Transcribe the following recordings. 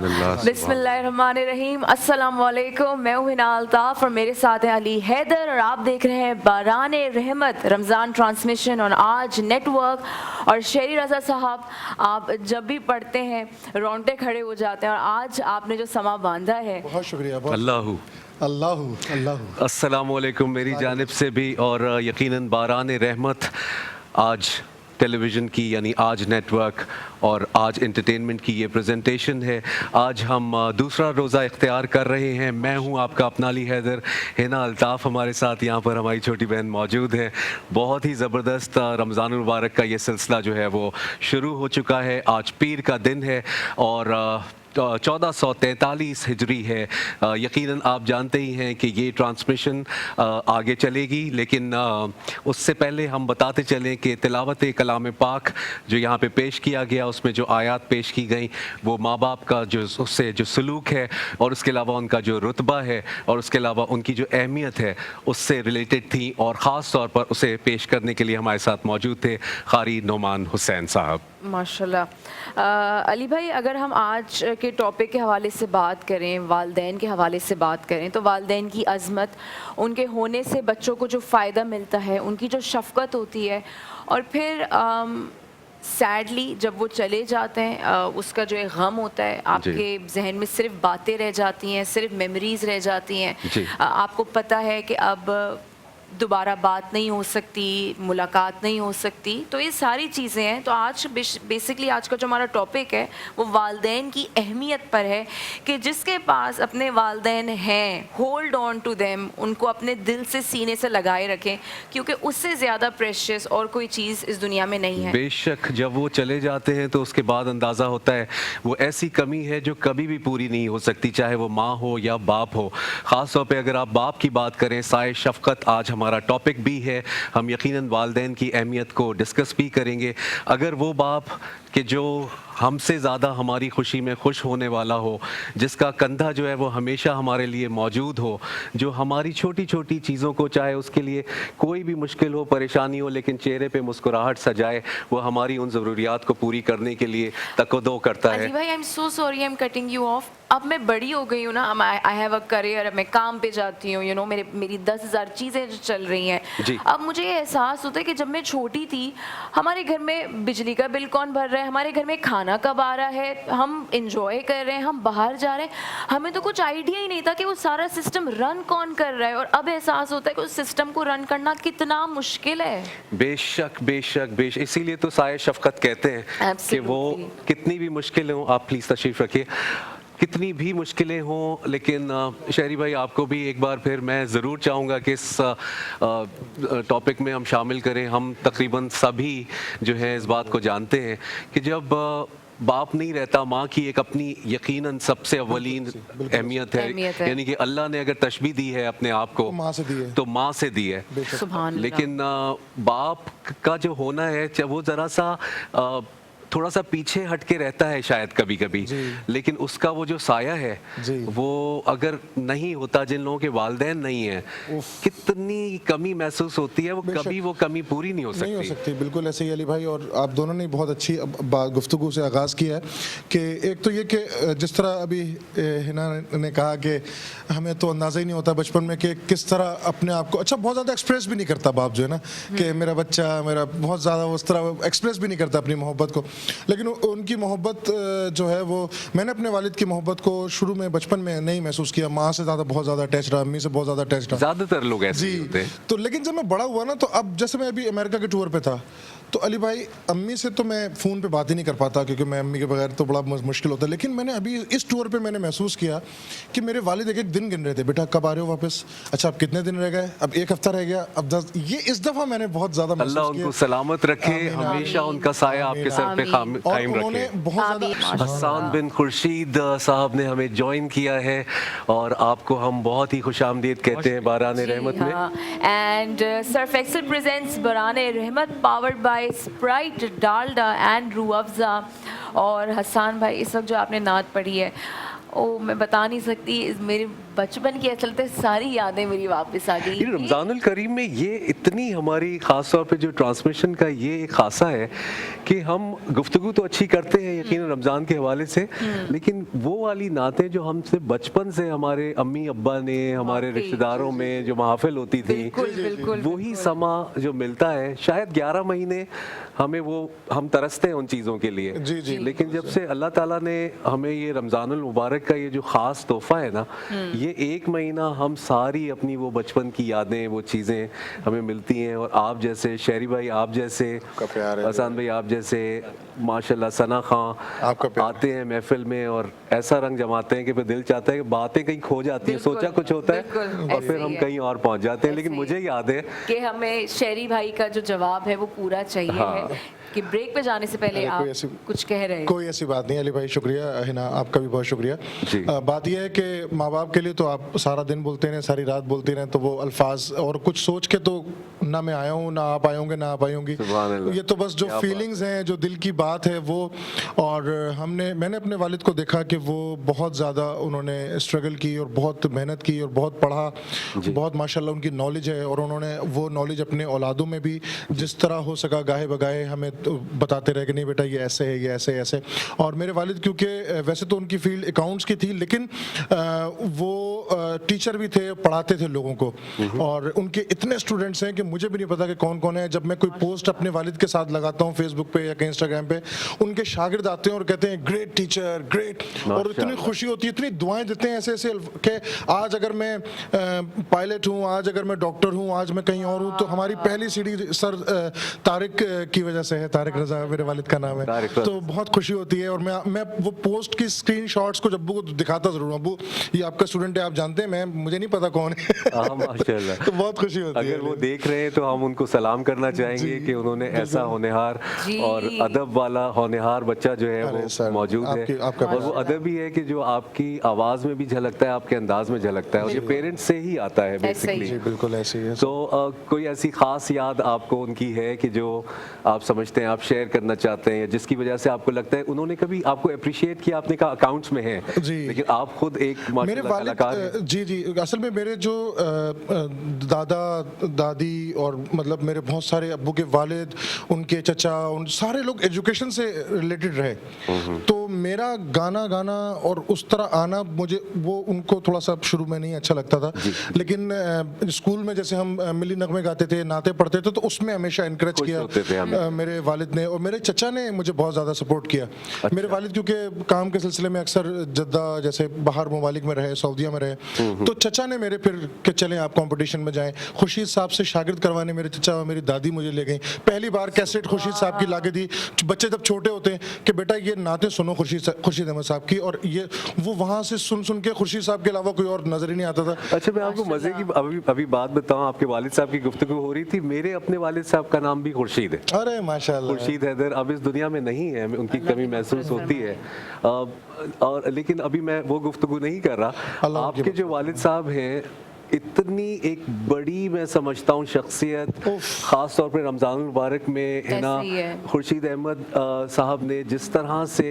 बिस्मिल्लाहिर्रहमानिर्रहीम। अस्सलाम वालेकुम। मैं हूँ हिना अल्ताफ और मेरे साथ है अली हैदर और आप देख रहे हैं बाराने रहमत रमज़ान ट्रांसमिशन और आज नेटवर्क। और शेरी रज़ा साहब, आप जब भी पढ़ते हैं रोंगटे खड़े हो जाते हैं और आज आपने जो समा बांधा है, बहुत शुक्रिया। अल्लाहु अस्सलामु अलैकुम मेरी जानिब से भी। और यकीनन बाराने रहमत आज टेलीविज़न की यानी आज नेटवर्क और आज एंटरटेनमेंट की ये प्रेजेंटेशन है। आज हम दूसरा रोज़ा इख्तियार कर रहे हैं। मैं हूं आपका अपना अली हैदर। हिना अल्ताफ़ हमारे साथ यहाँ पर हमारी छोटी बहन मौजूद है। बहुत ही ज़बरदस्त रमज़ान मुबारक का ये सिलसिला जो है वो शुरू हो चुका है। आज पीर का दिन है और 1443 हिजरी है। यकीनन आप जानते ही हैं कि ये ट्रांसमिशन आगे चलेगी, लेकिन उससे पहले हम बताते चलें कि तिलावत कलाम पाक जो यहाँ पे पेश किया गया, उसमें जो आयत पेश की गई वो माँ बाप का जो उससे जो सलूक है और उसके अलावा उनका जो रुतबा है और उसके अलावा उनकी जो अहमियत है उससे रिलेटेड थी। और ख़ास तौर पर उसे पेश करने के लिए हमारे साथ मौजूद थे क़ारी नोमान हुसैन साहब। माशाल्लाह। अली भाई, अगर हम आज के टॉपिक के हवाले से बात करें, वालदैन के हवाले से बात करें, तो वालदैन की अज़मत, उनके होने से बच्चों को जो फ़ायदा मिलता है, उनकी जो शफ़क़त होती है, और फिर सैडली जब वो चले जाते हैं उसका जो एक गम होता है, आपके जहन में सिर्फ बातें रह जाती हैं, सिर्फ मेमोरीज़ रह जाती हैं। आपको पता है कि अब दोबारा बात नहीं हो सकती, मुलाकात नहीं हो सकती, तो ये सारी चीज़ें हैं। तो आज बेसिकली आज का जो हमारा टॉपिक है वो वालदैन की अहमियत पर है कि जिसके पास अपने वालदैन हैं, होल्ड ऑन टू देम, उनको अपने दिल से सीने से लगाए रखें, क्योंकि उससे ज़्यादा प्रेशियस और कोई चीज़ इस दुनिया में नहीं है। बेशक जब वो चले जाते हैं तो उसके बाद अंदाज़ा होता है वो ऐसी कमी है जो कभी भी पूरी नहीं हो सकती, चाहे वो माँ हो या बाप हो। ख़ास तौर पर अगर आप बाप की बात करें, साए शफ़क़त आज हमारा टॉपिक भी है। हम यकीनन वालदैन की अहमियत को डिस्कस भी करेंगे। अगर वो बाप कि जो हमसे ज़्यादा हमारी खुशी में खुश होने वाला हो, जिसका कंधा जो है वो हमेशा हमारे लिए मौजूद हो, जो हमारी छोटी छोटी चीज़ों को, चाहे उसके लिए कोई भी मुश्किल हो, परेशानी हो, लेकिन चेहरे पे मुस्कुराहट सजाए, वो हमारी उन ज़रूरियात को पूरी करने के लिए तकदो करता है। अली भाई, I am so sorry, I am cutting you of. अब मैं बड़ी हो गई हूँ ना, आई हैव अ करियर, अब मैं काम पे जाती हूँ, मेरी 10,000 चीज़ें जो चल रही हैं। अब मुझे ये एहसास होता है कि जब मैं छोटी थी, हमारे घर में बिजली का बिल कौन भर रहा है, हमारे घर में खाना कब आ रहा है, हम इंजॉय कर रहे हैं, हम बाहर जा रहे हैं, हमें तो कुछ आइडिया ही नहीं था कि वो सारा सिस्टम रन कौन कर रहा है। और अब एहसास होता है कि उस सिस्टम को रन करना कितना मुश्किल है। बेशक बेशक बेशक, इसीलिए तो साए शफ़क़त कहते हैं कि वो कितनी भी मुश्किलें हों, आप प्लीज़ तशरीफ़ रखिए, कितनी भी मुश्किलें हों, लेकिन शहरी भाई आपको भी एक बार फिर मैं ज़रूर चाहूँगा कि इस टॉपिक में हम शामिल करें। हम तकरीबन सभी जो है इस बात को जानते हैं कि जब बाप नहीं रहता, माँ की एक अपनी यकीनन सबसे अव्वलीन अहमियत है। यानी कि अल्लाह ने अगर तशबीह दी है अपने आप को तो माँ से दी है। लेकिन बाप का जो होना है, चाहे वो ज़रा सा थोड़ा सा पीछे हट के रहता है शायद कभी कभी, लेकिन उसका वो जो साया है वो अगर नहीं होता, जिन लोगों के वालदैन नहीं है, कितनी कमी महसूस होती है, वो कभी वो कमी पूरी नहीं हो सकती। बिल्कुल ऐसे ही अली भाई, और आप दोनों ने बहुत अच्छी गुफ्तगू से आगाज़ किया है कि एक तो ये कि जिस तरह अभी हिना ने कहा कि हमें तो अंदाज़ा ही नहीं होता बचपन में कि किस तरह अपने आप को बहुत ज़्यादा एक्सप्रेस भी नहीं करता बाप जो है ना, कि मेरा बच्चा मेरा बहुत ज़्यादा उस तरह एक्सप्रेस भी नहीं करता अपनी मोहब्बत को। लेकिन उनकी मोहब्बत जो है वो, मैंने अपने वालिद की मोहब्बत को शुरू में बचपन में नहीं महसूस किया। माँ से ज़्यादा बहुत ज़्यादा अटैच रहा, अम्मी से बहुत ज़्यादा अटैच रहा, ज़्यादातर लोग ऐसे ही होते हैं। तो लेकिन जब मैं बड़ा हुआ ना, तो अब जैसे मैं अभी अमेरिका के टूर पे था, तो अली भाई अम्मी से तो मैं फ़ोन पे बात ही नहीं कर पाता, क्योंकि मैं अम्मी के बगैर तो बड़ा मुश्किल होता है। लेकिन मैंने अभी इस टूर पे मैंने महसूस किया कि मेरे वालिद एक एक दिन गिन रहे थे, बेटा कब आ रहे हो वापस, अच्छा अब कितने दिन रह गए, अब 1 हफ्ता रह गया, अब 10। ये इस दफ़ा मैंने बहुत ज़्यादा महसूस किया। अल्लाह उनको सलामत रखे, हमेशा उनका साया आपके सर पे कायम रखे। हसन बिन खुर्शीद साहब ने हमें ज्वाइन किया है और आपको हम बहुत ही खुशामदीद कहते हैं बाराने रहमत में। एंड सर्फ एक्सेल प्रेजेंट्स बाराने रहमत, powered by Sprite, Dalda and Rooh Afza. और हसन भाई, इस वक्त जो आपने नात पढ़ी है, ओ मैं बता नहीं सकती, मेरे बचपन की चलते सारी यादें मेरी वापस आ गई। ये रमज़ानुल करीम में ये इतनी हमारी ख़ास तौर पे जो ट्रांसमिशन का ये एक खासा है कि हम गुफ्तगू तो अच्छी करते हैं यकीन रमज़ान के हवाले से, लेकिन वो वाली नातें जो हमसे बचपन से हमारे अम्मी अब्बा ने, हमारे रिश्तेदारों में जो महफिल होती थी, वही समा जो मिलता है, शायद 11 महीने हमें वो हम तरसते हैं उन चीज़ों के लिए। जी, जी। लेकिन जब से अल्लाह ताला ने हमें ये रमज़ानुल मुबारक का ये जो ख़ास तोहफ़ा है ना, ये 1 महीना हम सारी अपनी वो बचपन की यादें, वो चीज़ें हमें मिलती हैं। और आप जैसे शहरी भाई, आप जैसे हसन भाई, आप जैसे माशाल्लाह सना खां आते हैं महफिल में और ऐसा रंग जमाते हैं कि फिर दिल चाहता है कि बातें कहीं खो जाती हैं, सोचा कुछ होता है और फिर हम कहीं और पहुंच जाते हैं। लेकिन मुझे याद है कि हमें शहरी भाई का जो जवाब है वो पूरा चाहिए है कि ब्रेक पे जाने से पहले आप कुछ कह रहे हैं। कोई ऐसी बात नहीं अली भाई, शुक्रिया हिना, आपका भी बहुत शुक्रिया। बात यह है कि माँ बाप के लिए तो आप सारा दिन बोलते रहें, सारी रात बोलते रहें, तो वो अल्फाज और कुछ सोच के तो ना मैं आया हूँ, ना आप आए होंगे, ना आप आई होंगी, ये तो बस जो फीलिंग्स हैं, जो दिल की बात है वो। और मैंने अपने वालिद को देखा कि वो बहुत ज़्यादा उन्होंने स्ट्रगल की और बहुत मेहनत की और बहुत पढ़ा, बहुत माशाल्लाह उनकी नॉलेज है और उन्होंने वो नॉलेज अपने औलादों में भी जिस तरह हो सका गाहे बगाहे हमें तो बताते रहे कि नहीं बेटा ये ऐसे है, ये ऐसे ऐसे। और मेरे वालिद क्योंकि वैसे तो उनकी फील्ड अकाउंट्स की थी, लेकिन वो टीचर भी थे, पढ़ाते थे लोगों को, और उनके इतने स्टूडेंट्स हैं कि मुझे भी नहीं पता कि कौन कौन है। जब मैं कोई पोस्ट अपने वालिद के साथ लगाता हूँ फेसबुक पे या कहीं इंस्टाग्राम पे, उनके शागिर्द आते हैं और कहते हैं ग्रेट टीचर, ग्रेट, और इतनी खुशी होती है, इतनी दुआएं देते हैं ऐसे ऐसे कि आज अगर मैं पायलट हूँ, आज अगर मैं डॉक्टर हूँ, आज मैं कहीं और हूँ, तो हमारी पहली सीढ़ी सर तारिक की वजह से है, तारिक रजा मेरे वालिद का नाम है, तो बहुत खुशी होती है। और मैं वो पोस्ट की स्क्रीनशॉट्स को अब्बू को दिखाता जरूर हूँ, अब्बू ये आपका स्टूडेंट है, आप जानते हैं, मैं मुझे नहीं पता कौन है। माशाल्लाह। तो बहुत खुशी होती है। अगर वो देख रहे हैं तो हम उनको सलाम करना चाहेंगे कि उन्होंने ऐसा होनहार और अदब वाला होनहार बच्चा जो है वो मौजूद है। और वो अदब ही है कि जो आपकी आवाज़ में भी झलकता है, आपके अंदाज में झलकता है, और ये पेरेंट्स से ही आता है बेसिकली। बिल्कुल ऐसे ही है। तो कोई ऐसी खास याद आपको उनकी है कि जो आप समझते हैं, आप शेयर करना चाहते हैं, या जिसकी वजह से आपको लगता है उन्होंने कभी आपको अप्रिशिएट किया? आपने कहा अकाउंट्स में है, लेकिन आप खुद एक माशाल्लाह कलाकार हैं। जी, असल में मेरे जो दादा दादी और मतलब मेरे बहुत सारे अब्बू के वालिद, उनके चचा, उन सारे लोग एजुकेशन से रिलेटेड रहे, तो मेरा गाना और उस तरह आना मुझे वो उनको थोड़ा सा शुरू में नहीं अच्छा लगता था, लेकिन स्कूल में जैसे हम मिली नगमे गाते थे, नाते पढ़ते थे, तो उसमें हमेशा इनकरेज किया मेरे वालिद ने, और मेरे चचा ने मुझे बहुत ज़्यादा सपोर्ट किया। मेरे वालिद क्योंकि काम के सिलसिले में अक्सर जद्दा जैसे बाहर ममालिक में रहे, सऊदीया में रहे, तो चचा ने मेरे फिर कि चलें आप कंपटीशन में जाएं। खुर्शीद साहब से शागिर्द करवाने मेरे चचा और मेरी दादी मुझे ले गई। पहली बार कैसेट खुर्शीद साहब की लाके दी। बच्चे जब छोटे होते हैं कि बेटा ये नाते सुनो खुर्शीद अहमद साहब की, और ये वो वहाँ से सुन के खुर्शीद साहब के अलावा कोई और नजर ही नहीं आता था। अच्छा, मैं आपको मजे की अभी बात बताऊं, आपके वालिद साहब की गुफ्तगू हो रही थी, मेरे अपने वालिद साहब का नाम भी खुर्शीद है। अरे माशाल्लाह। खुर्शीद हैदर अब इस दुनिया में नहीं है, उनकी कमी महसूस होती है, और लेकिन अभी मैं वो गुफ्तगू नहीं कर रहा। आपके जो वालिद साहब हैं, इतनी एक बड़ी मैं समझता हूँ शख्सियत, ख़ास तौर पर रमज़ानुल मुबारक में है ना, खुर्शीद अहमद साहब ने जिस तरह से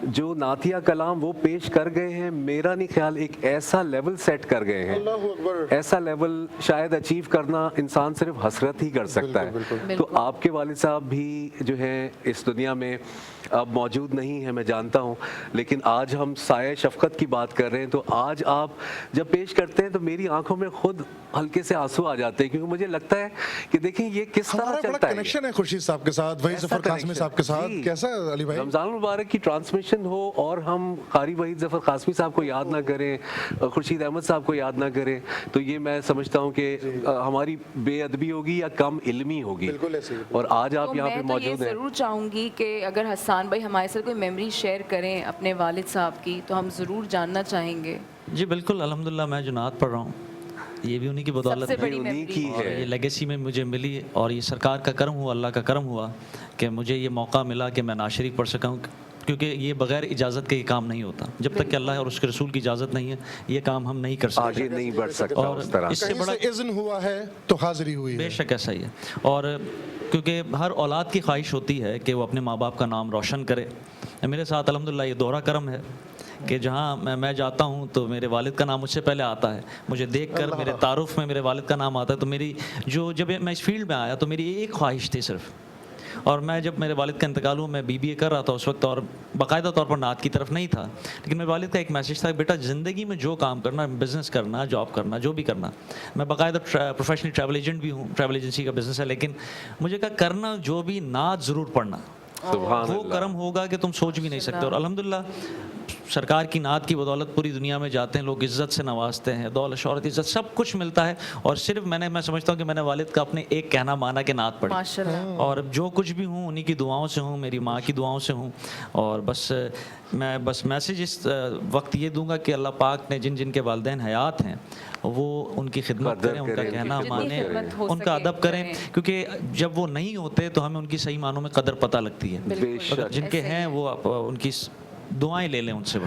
जो नातिया कलाम वो पेश कर गए हैं, मेरा नहीं ख्याल एक ऐसा लेवल सेट कर गए हैं, ऐसा लेवल शायद अचीव करना इंसान सिर्फ हसरत ही कर सकता है। तो आपके वालिद साहब भी जो हैं इस दुनिया में अब मौजूद नहीं है, मैं जानता हूँ, लेकिन आज हम साये शफ़क़त की बात कर रहे हैं, तो आज आप जब पेश करते हैं तो मेरी आंखों में खुद हल्के से आंसू आ जाते हैं, क्योंकि मुझे लगता है कि देखें ये किस तरह चलता है। कनेक्शन है खुर्शीद साहब के साथ, वही ज़फ़र कासमी साहब के साथ, कैसा अली भाई रमज़ान मुबारक की ट्रांसमिशन हो और हम कारी वहीद ज़फ़र कासमी साहब को याद ना करें, खुर्शीद अहमद साहब को याद ना करें, तो ये मैं समझता हूँ कि हमारी बेअदबी होगी या कम इल्मी होगी। और आज आप यहाँ पे मौजूद हैं। ज़रूर चाहूँगी कि अगर हसन भाई हमारे साथ कोई मेमोरी शेयर करें अपने वालिद साहब की, तो हम ज़रूर जानना चाहेंगे। जी बिल्कुल, अल्हम्दुलिल्लाह मैं जो नात पढ़ रहा हूँ ये भी उन्हीं की बदौलत है, उन्हीं की है, ये लेगेसी में मुझे मिली, और ये सरकार का करम हुआ, अल्लाह का करम हुआ कि मुझे ये मौका मिला कि मैं नात शरीफ पढ़ सका हूँ, क्योंकि ये बगैर इजाज़त के ये काम नहीं होता। जब तक कि अल्लाह और उसके रसूल की इजाज़त नहीं है, ये काम हम नहीं कर सकते, आगे नहीं बढ़ सकता। और उस तरह इससे बड़ा इज़्न हुआ है तो हाज़िरी हुई है। बेशक ऐसा ही है, और क्योंकि हर औलाद की ख्वाहिश होती है कि वो अपने माँ बाप का नाम रोशन करे। मेरे साथ अल्हम्दुलिल्लाह ये दोहरा करम है کہ جہاں میں جاتا ہوں تو میرے والد کا نام مجھ سے پہلے آتا ہے, مجھے دیکھ کر میرے تعارف میں میرے والد کا نام آتا ہے. تو میری جب میں اس فیلڈ میں آیا تو میری ایک خواہش تھی صرف, اور میں جب میرے والد کا انتقال ہوا, میں BBA کر رہا تھا اس وقت, اور باقاعدہ طور پر نعت کی طرف نہیں تھا, لیکن میرے والد کا ایک میسج تھا, بیٹا زندگی میں جو کام کرنا, بزنس کرنا, جاب کرنا, جو بھی کرنا, میں باقاعدہ پروفیشنل ٹریول ایجنٹ بھی ہوں, ٹریول ایجنسی کا بزنس ہے, لیکن مجھے کہا کرنا جو بھی, نعت ضرور پڑھنا, وہ کرم ہوگا کہ تم سوچ بھی نہیں سکتے. اور الحمدللہ سرکار کی نعت کی بدولت پوری دنیا میں جاتے ہیں لوگ, عزت سے نوازتے ہیں, دولت شہرت عزت سب کچھ ملتا ہے. اور صرف میں سمجھتا ہوں کہ میں نے والد کا اپنے ایک کہنا مانا کہ نعت پڑھی, اور جو کچھ بھی ہوں انہی کی دعاؤں سے ہوں, میری ماں کی دعاؤں سے ہوں. اور میں میسج اس وقت یہ دوں گا کہ اللہ پاک نے جن کے والدین حیات ہیں وہ ان کی خدمت کریں, ان کا کہنا مانیں, ان کا ادب کریں, کیونکہ جب وہ نہیں ہوتے تو ہمیں ان کی صحیح معنوں میں قدر پتہ لگتی ہے. جن کے ہیں وہ ان کی دعائیں لے لیں ان سے.